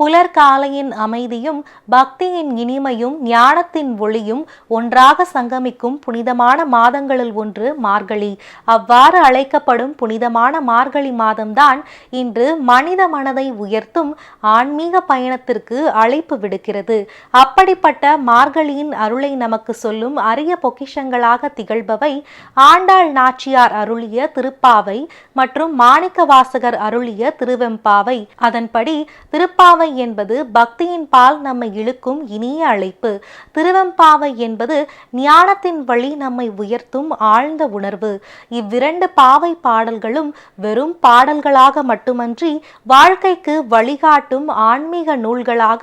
புலர்காலையின் அமைதியும் பக்தியின் இனிமையும் ஞானத்தின் ஒளியும் ஒன்றாக சங்கமிக்கும் புனிதமான மாதங்களில் ஒன்று மார்கழி. அவ்வாறு அழைக்கப்படும் புனிதமான மார்கழி மாதம்தான் இன்று மனித மனதை உயர்த்தும் ஆன்மீக பயணத்திற்கு அழைப்பு விடுக்கிறது. அப்படிப்பட்ட மார்கழியின் அருளை நமக்கு சொல்லும் அரிய பொக்கிஷங்களாக திகழ்பவை ஆண்டாள் நாச்சியார் அருளிய திருப்பாவை மற்றும் மாணிக்கவாசகர் அருளிய திருவெம்பாவை. அதன்படி திருப்பாவை என்பது பக்தியின் பால் நம்மை இழுக்கும் இனிய அழைப்பு. திருவெம்பாவை என்பது ஞானத்தின் வழி நம்மை உயர்த்தும் ஆழ்ந்த உணர்வு. இவ்விரண்டு பாவை பாடல்களும் வெறும் பாடல்களாக மட்டுமன்றி வாழ்க்கைக்கு வழிகாட்டும் ஆன்மீக நூல்களாக,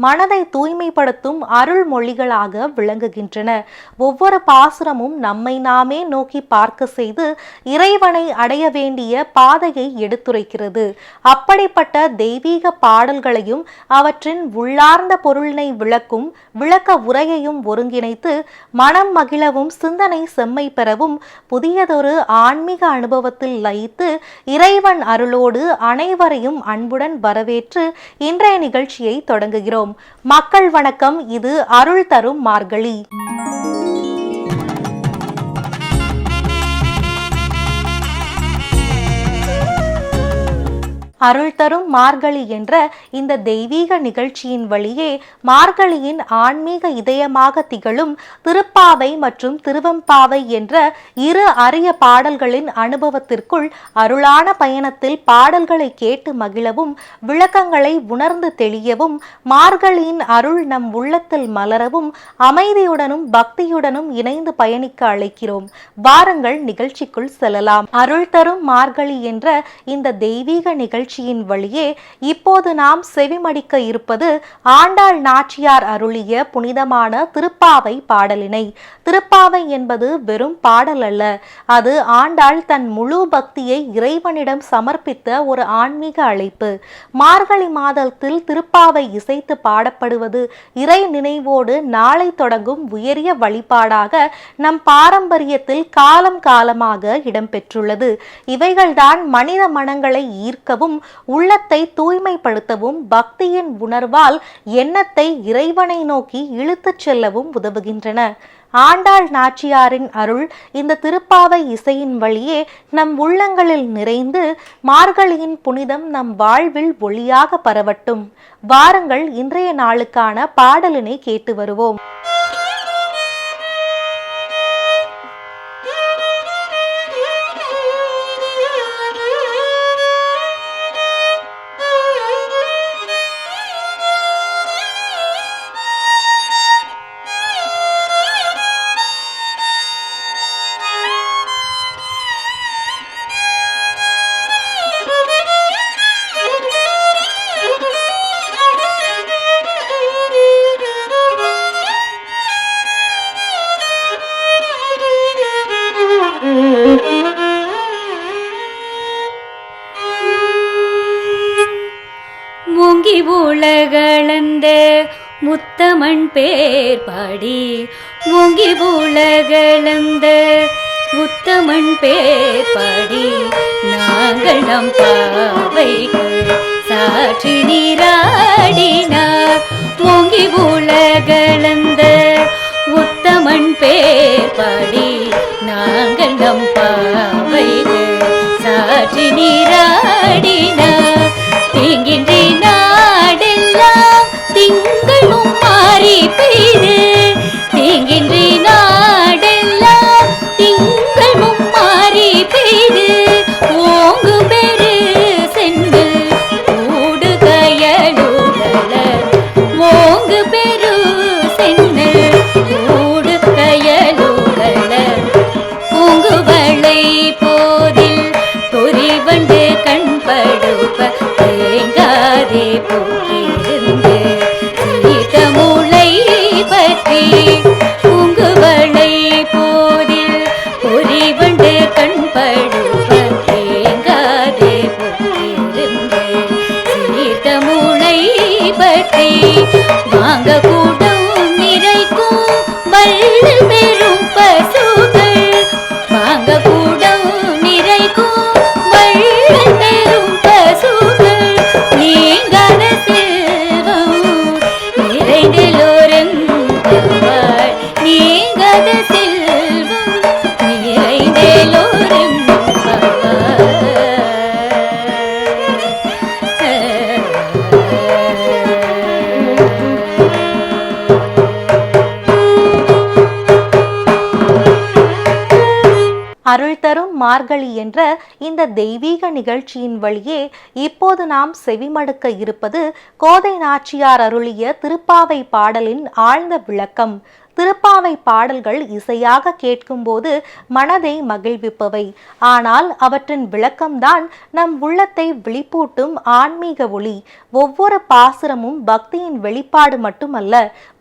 மனதை தூய்மைப்படுத்தும் அருள்மொழிகளாக விளங்குகின்றன. ஒவ்வொரு பாசுரமும் நம்மை நாமே நோக்கி பார்க்க செய்து இறைவனை அடைய வேண்டிய பாதையை எடுத்துரைக்கிறது. அப்படிப்பட்ட தெய்வீக பாடல்களை அவற்றின் உள்ளார்ந்த பொருளினை விளக்கும் விளக்க உரையையும் ஒருங்கிணைத்து மனம் மகிழவும் சிந்தனை செம்மை பெறவும் புதியதொரு ஆன்மீக அனுபவத்தில் லயித்து இறைவன் அருளோடு அனைவரையும் அன்புடன் வரவேற்று இன்றைய நிகழ்ச்சியை தொடங்குகிறோம். மக்கள் வணக்கம். இது அருள் தரும் மார்கழி. அருள் தரும் மார்கழி என்ற இந்த தெய்வீக நிகழ்ச்சியின் வழியே மார்கழியின் ஆன்மீக இதயமாக திகழும் திருப்பாவை மற்றும் திருவெம்பாவை என்ற இரு அரிய பாடல்களின் அனுபவத்திற்குள் அருளான பயணத்தில் பாடல்களை கேட்டு மகிழவும் விளக்கங்களை உணர்ந்து தெளியவும் மார்கழியின் அருள் நம் உள்ளத்தில் மலரவும் அமைதியுடனும் பக்தியுடனும் இணைந்து பயணிக்க அழைக்கிறோம். வாருங்கள் நிகழ்ச்சிக்குள் செல்லலாம். அருள் தரும் மார்கழி என்ற இந்த தெய்வீக நிகழ்ச்சி வழியே இப்போது நாம் செவிமடிக்க இருப்பது ஆண்டாள் நாச்சியார் அருளிய புனிதமான திருப்பாவை பாடலினை. திருப்பாவை என்பது வெறும் பாடல் அல்ல, அது ஆண்டாள் தன் முழு பக்தியை இறைவனிடம் சமர்ப்பித்த ஒரு ஆன்மீக அழைப்பு. மார்கழி மாதத்தில் திருப்பாவை இசைத்து பாடப்படுவது இறை நினைவோடு நாளை தொடங்கும் உயரிய வழிபாடாக நம் பாரம்பரியத்தில் காலம் காலமாக இடம்பெற்றுள்ளது. இவைகள்தான் மனித மனங்களை ஈர்க்கவும் உள்ளத்தை தூய்மைப்படுத்தவும் பக்தியின் உணர்வால் எண்ணத்தை இறைவனை நோக்கி இழுத்துச் செல்லவும் உதவுகின்றன. ஆண்டாள் நாச்சியாரின் அருள் இந்த திருப்பாவை இசையின் வழியே நம் உள்ளங்களில் நிறைந்து மார்கழியின் புனிதம் நம் வாழ்வில் ஒளியாக பரவட்டும். வாருங்கள் இன்றைய நாளுக்கான பாடலினை கேட்டு வருவோம். உலகளந்த முத்தமன் பேர் பாடி ஓங்கி உலகளந்த முத்தமன் பேர் பாடி நாங்கள் நம் பாவைகள் சாற்றி நீராடினார். ஓங்கி உலகளந்த உத்தமன் பேர் பாடி நாங்கள் நம் பாவைகள் சாற்றி நீராடினார். தீங்கின்றி நாடெல்லாம் திங்களும் மாறி பெய்து, தீங்கின்றி நாடெல்லாம் திங்களும் மாறி பெய்து ஓங்கு பெரு செங்கல் கூடு கயலுதல. ஓங்கு பெரு செங்கல் கூடு கயலுதல. பூங்குவளை போதில் பொறிவண்டு கண்படுப்ப தேங்காதே போயிருந்து சீதமுளை பற்றி. பூங்குவளை போதில் பொறிவண்டு கண்படுப்ப தேங்காதே போயிருந்து சீதமுளை பற்றி. வாங்க கூடம் நிறைக்கும் வள்ளல் பெரும் பசுகள். வாங்க கூடம் நிறைக்கும் வள்ளல் பெரும் பசுகள். நீங்காத செல்வங்கள் அருள் தரும் மார்கழி என்ற இந்த தெய்வீக நிகழ்ச்சியின் வழியே இப்போது நாம் செவிமடுக்க இருப்பது கோதை நாச்சியார் அருளிய திருப்பாவை பாடலின் ஆழ்ந்த விளக்கம். திருப்பாவை பாடல்கள் இசையாக கேட்கும்போது மனதை மகிழ்விப்பவை. ஆனால் அவற்றின் விளக்கம்தான் நம் உள்ளத்தை விழிப்பூட்டும் ஆன்மீக ஒளி. ஒவ்வொரு பாசுரமும் பக்தியின் வெளிப்பாடு மட்டுமல்ல,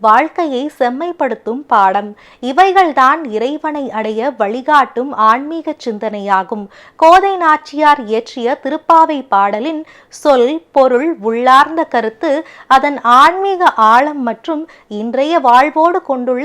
வாழ்க்கையை செம்மைப்படுத்தும் பாடம். இவைகள்தான் இறைவனை அடைய வழிகாட்டும் ஆன்மீக சிந்தனையாகும். கோதை நாச்சியார் இயற்றிய திருப்பாவை பாடலின் சொல், பொருள், உள்ளார்ந்த கருத்து, அதன் ஆன்மீக ஆழம் மற்றும் இன்றைய வாழ்வோடு கொண்டுள்ள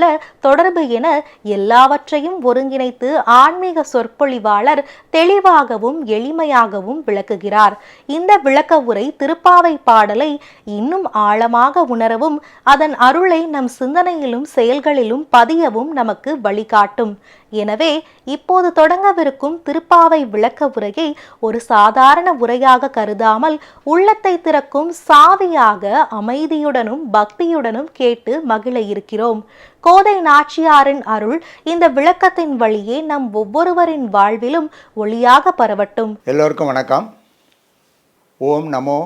தொடர்பு என எல்லாவற்றையும் ஒருங்கிணைத்து ஆன்மீக சொற்பொழிவாளர் தெளிவாகவும் எளிமையாகவும் விளக்குகிறார். இந்த விளக்க உரை திருப்பாவை பாடலை இன்னும் ஆழமாக உணரவும் அதன் அருளை நம் சிந்தனையிலும் செயல்களிலும் பதியவும் நமக்கு வழிகாட்டும். எனவே இப்போது தொடங்கவிருக்கும் திருப்பாவை விளக்க உரையை ஒரு சாதாரண உரையாக கருதாமல் உள்ளத்தை திறக்கும் சாவியாக அமைதியுடனும் பக்தியுடனும் கேட்டு மகிழ இருக்கிறோம். கோதை நாச்சியாரின் அருள் இந்த விளக்கத்தின் வழியே நம் ஒவ்வொருவரின் வாழ்விலும் ஒளியாக பரவட்டும். எல்லோருக்கும் வணக்கம். ஓம் நமோ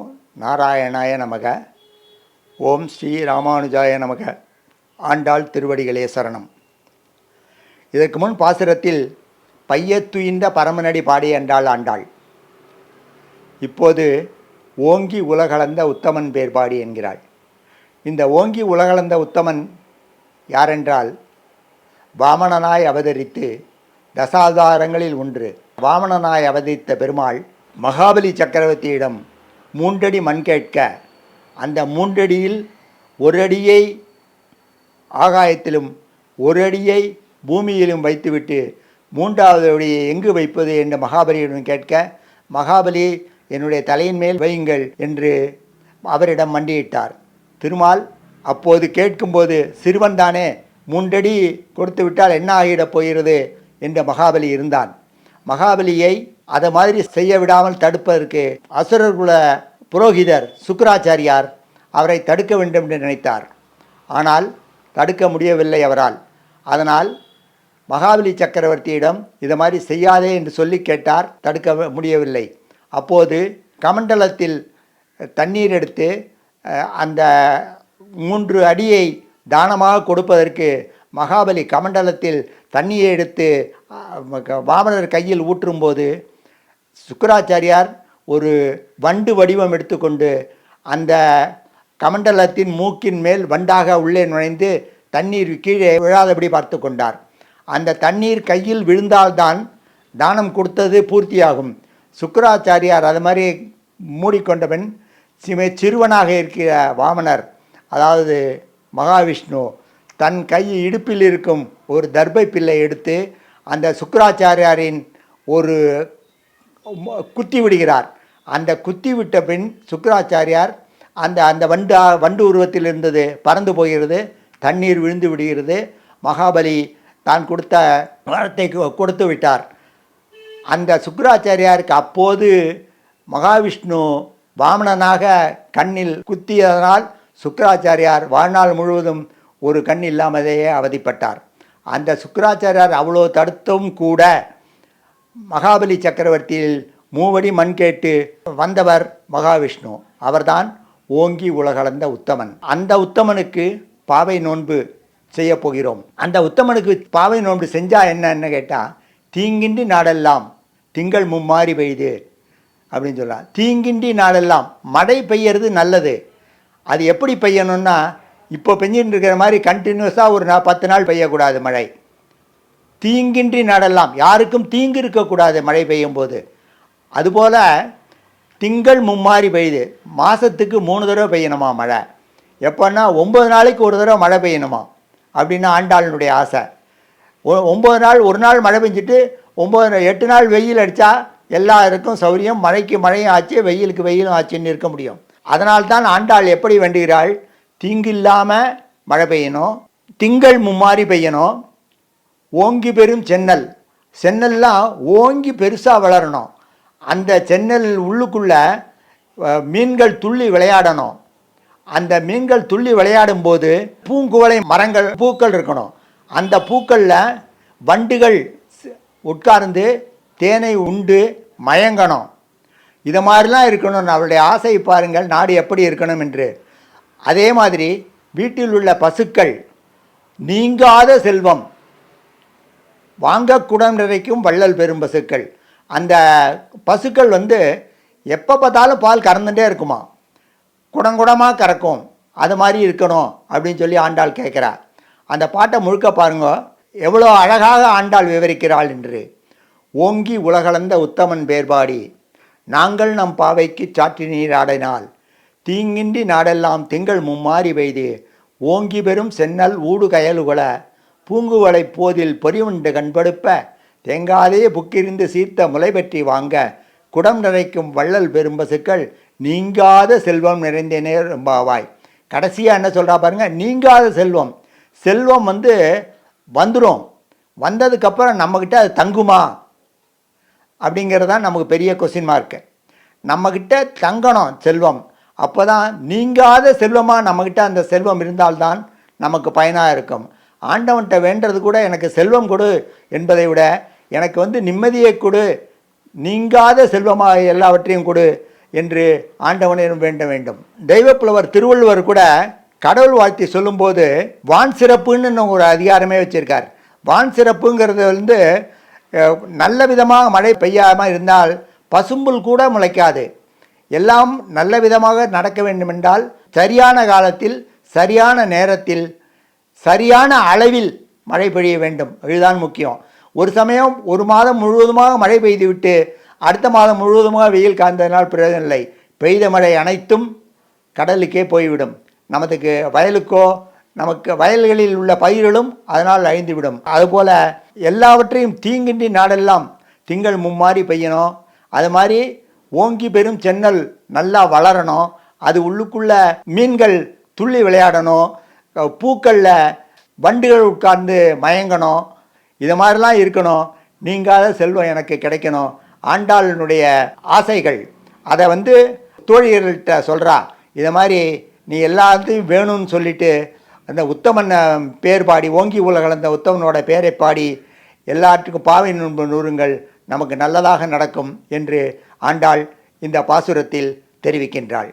நாராயணாய நமக. ஓம் ஸ்ரீ ராமானுஜாய நமக. ஆண்டாள் திருவடிகளே சரணம். இதற்கு முன் பாசுரத்தில் பையத்துயின்ற பரமனடி பாடி என்றாள் ஆண்டாள். இப்போது ஓங்கி உலகளந்த உத்தமன் பேர் பாடி என்கிறாள். இந்த ஓங்கி உலகளந்த உத்தமன் யாரென்றால் வாமனனாய் அவதரித்து தசாதாரங்களில் ஒன்று வாமனனாய் அவதரித்த பெருமாள் மகாபலி சக்கரவர்த்தியிடம் 3 அடி மண் கேட்க, அந்த 3 அடியில் 1 அடியை ஆகாயத்திலும் 1 அடியை பூமியிலும் வைத்துவிட்டு 3வது அடியை எங்கு வைப்பது என்று மகாபலியிடம் கேட்க, மகாபலி என்னுடைய தலையின் மேல் வையுங்கள் என்று அவரிடம் மண்டியிட்டார். திருமால் அப்போது கேட்கும்போது சிறுவன் தானே, 3 அடி கொடுத்து விட்டால் என்ன ஆகிடப் போகிறது என்று மகாபலி இருந்தான். மகாபலியை அதை மாதிரி செய்ய விடாமல் தடுப்பதற்கு அசுரகுல புரோகிதர் சுக்கிராச்சாரியார் அவரை தடுக்க வேண்டும் என்று நினைத்தார். ஆனால் தடுக்க முடியவில்லை அவரால். அதனால் மகாபலி சக்கரவர்த்தியிடம் இதை மாதிரி செய்யாதே என்று சொல்லி கேட்டார். தடுக்க முடியவில்லை. அப்போது கமண்டலத்தில் தண்ணீர் எடுத்து அந்த 3 அடியை தானமாக கொடுப்பதற்கு மகாபலி கமண்டலத்தில் தண்ணியை எடுத்து வாமனர் கையில் ஊற்றும்போது சுக்கிராச்சாரியார் ஒரு வண்டு வடிவம் எடுத்துக்கொண்டு அந்த கமண்டலத்தின் மூக்கின் மேல் வண்டாக உள்ளே நுழைந்து தண்ணீர் கீழே விழாதபடி பார்த்து கொண்டார். அந்த தண்ணீர் கையில் விழுந்தால்தான் தானம் கொடுத்தது பூர்த்தியாகும். சுக்கிராச்சாரியார் அது மாதிரி மூடிக்கொண்டவன் சிறுவனாக இருக்கிற வாமனர், அதாவது மகாவிஷ்ணு, தன் கை இடுப்பில் இருக்கும் ஒரு தர்பை பிள்ளை எடுத்து அந்த சுக்கிராச்சாரியாரின் ஒரு குத்தி விடுகிறார். அந்த குத்தி விட்ட பின் சுக்கிராச்சாரியார் அந்த அந்த வண்டு உருவத்தில் இருந்தது பறந்து போகிறது, தண்ணீர் விழுந்து விடுகிறது. மகாபலி தான் கொடுத்த வரத்தை கொடுத்து விட்டார். அந்த சுக்கிராச்சாரியாருக்கு அப்போது மகாவிஷ்ணு வாமனனாக கண்ணில் குத்தியதனால் சுக்கிராச்சாரியார் வாழ்நாள் முழுவதும் ஒரு கண் இல்லாமலேயே அவதிப்பட்டார். அந்த சுக்கிராச்சாரியார் அவ்வளோ தடுத்தும் கூட மகாபலி சக்கரவர்த்தியில் 3 அடி மண் கேட்டு வந்தவர் மகாவிஷ்ணு. அவர்தான் ஓங்கி உலகளந்த உத்தமன். அந்த உத்தமனுக்கு பாவை நோன்பு செய்ய போகிறோம். அந்த உத்தமனுக்கு பாவை நோன்பு செஞ்சால் என்னன்னு கேட்டால், தீங்கின்றி நாடெல்லாம் திங்கள் மும்மாறி பெய்து அப்படின்னு சொல்லலாம். தீங்கின்றி நாடெல்லாம் மழை பெய்யறது நல்லது. அது எப்படி பெய்யணும்னா, இப்போ பெஞ்சின்னு இருக்கிற மாதிரி கண்டினியூஸாக ஒரு 10 நாள் பெய்யக்கூடாது மழை. தீங்கின்றி நாடெல்லாம், யாருக்கும் தீங்கு இருக்கக்கூடாது மழை பெய்யும் போது. அதுபோல் திங்கள் மும்மாறி பெய்யுது, மாதத்துக்கு 3 தடவை பெய்யணுமா மழை. எப்போன்னா 9 நாளைக்கு ஒரு தடவை மழை பெய்யணுமா அப்படின்னு ஆண்டாளினுடைய ஆசை. 9 நாள் ஒரு நாள் மழை பெஞ்சிட்டு 8 நாள் வெயில் அடித்தா எல்லாருக்கும் சௌரியம். மழைக்கு மழையும் ஆச்சு, வெயிலுக்கு வெயிலும் ஆச்சுன்னு இருக்க முடியும். அதனால்தான் ஆண்டாள் எப்படி வேண்டுகிறாள், தீங்கு இல்லாமல் மழை பெய்யணும், திங்கள் மும்மாறி பெய்யணும், ஓங்கி பெரும் சென்னல், சென்னல்லாம் ஓங்கி பெருசாக வளரணும், அந்த சென்னல் உள்ளுக்குள்ள மீன்கள் துள்ளி விளையாடணும், அந்த மீன்கள் துள்ளி விளையாடும் போது பூங்குவளை மரங்கள் பூக்கள் இருக்கணும், அந்த பூக்களில் வண்டுகள் உட்கார்ந்து தேனை உண்டு மயங்கணும். இதை மாதிரிலாம் இருக்கணும். அவளுடைய ஆசை பாருங்கள், நாடு எப்படி இருக்கணும் என்று. அதே மாதிரி வீட்டில் உள்ள பசுக்கள் நீங்காத செல்வம், வாங்க குடம் நிறைக்கும் வள்ளல் பெரும் பசுக்கள். அந்த பசுக்கள் எப்போ பார்த்தாலும் பால் கறந்துட்டே இருக்குமா, குடங்குடமாக கறக்கும். அது மாதிரி இருக்கணும் அப்படின்னு சொல்லி ஆண்டாள் கேட்குறா. அந்த பாட்டை முழுக்க பாருங்க, எவ்வளோ அழகாக ஆண்டாள் விவரிக்கிறாள் என்று. ஓங்கி உலகளந்த உத்தமன் பேர்பாடி நாங்கள் நம் பாவைக்கு சாற்றி நீராடினால் தீங்கின்றி நாடெல்லாம் திங்கள் மும்மாறி பெய்து ஓங்கி பெறும் சென்னல் ஊடு கயலுகொல பூங்குவளை போதில் பொறிவுண்டு கண்படுப்ப தேங்காதே புக்கிருந்து சீர்த்த முளை பற்றி வாங்க குடம் நிறைக்கும் வள்ளல் பெரும்பசுக்கள் நீங்காத செல்வம் நிறைந்தேனே ரொம்பாவாய். கடைசியாக என்ன சொல்கிறா பாருங்க, நீங்காத செல்வம். செல்வம் வந்துடும், வந்ததுக்கப்புறம் நம்மக்கிட்ட அது தங்குமா அப்படிங்கிறது தான் நமக்கு பெரிய கொஸ்டின் மார்க்கு. நம்மக்கிட்ட தங்கணும் செல்வம், அப்போ தான் நீங்காத செல்வமாக நம்மக்கிட்ட அந்த செல்வம் இருந்தால்தான் நமக்கு பயனாக இருக்கும். ஆண்டவன்கிட்ட வேண்டது கூட எனக்கு செல்வம் கொடு என்பதை விட எனக்கு நிம்மதியை கொடு, நீங்காத செல்வமாக எல்லாவற்றையும் கொடு என்று ஆண்டவனிடம் வேண்ட வேண்டும். தெய்வப்புலவர் திருவள்ளுவர் கூட கடவுள் வாழ்த்தி சொல்லும்போது வான் சிறப்புன்னு ஒரு அதிகாரமே வச்சுருக்கார். வான் சிறப்புங்கிறது நல்ல விதமாக மழை பெய்யாமல் இருந்தால் பசும்புல் கூட முளைக்காது. எல்லாம் நல்ல விதமாக நடக்க வேண்டுமென்றால் சரியான காலத்தில் சரியான நேரத்தில் சரியான அளவில் மழை பெய்ய வேண்டும். இதுதான் முக்கியம். ஒரு சமயம் ஒரு மாதம் முழுவதுமாக மழை பெய்துவிட்டு அடுத்த மாதம் முழுவதுமாக வெயில் காய்ந்ததனால் பிரயோஜனம் இல்லை. பெய்த மழை அனைத்தும் கடலுக்கே போய்விடும். நமக்கு வயலுக்கோ நமக்கு வயல்களில் உள்ள பயிர்களும் அதனால் அழிந்துவிடும். அதுபோல் எல்லாவற்றையும் தீங்கின்றி நாடெல்லாம் திங்கள் மும்மாறி பெய்யணும். அது மாதிரி ஓங்கி பெரும் சென்னல் நல்லா வளரணும். அது உள்ளுக்குள்ள மீன்கள் துள்ளி விளையாடணும். பூக்களில் வண்டுகள் உட்கார்ந்து மயங்கணும். இது மாதிரிலாம் இருக்கணும். நீங்காத செல்வம் எனக்கு கிடைக்கணும். ஆண்டாளினுடைய ஆசைகள் அதை தோழிகள்கிட்ட சொல்கிறா. இதை மாதிரி நீ எல்லாத்தையும் வேணும்னு சொல்லிட்டு அந்த உத்தமன் பேர் பாடி, ஓங்கி உலகளந்த உத்தமனோட பேரை பாடி எல்லாற்றுக்கும் பாவை நூறுங்கள், நமக்கு நல்லதாக நடக்கும் என்று ஆண்டாள் இந்த பாசுரத்தில் தெரிவிக்கின்றாள்.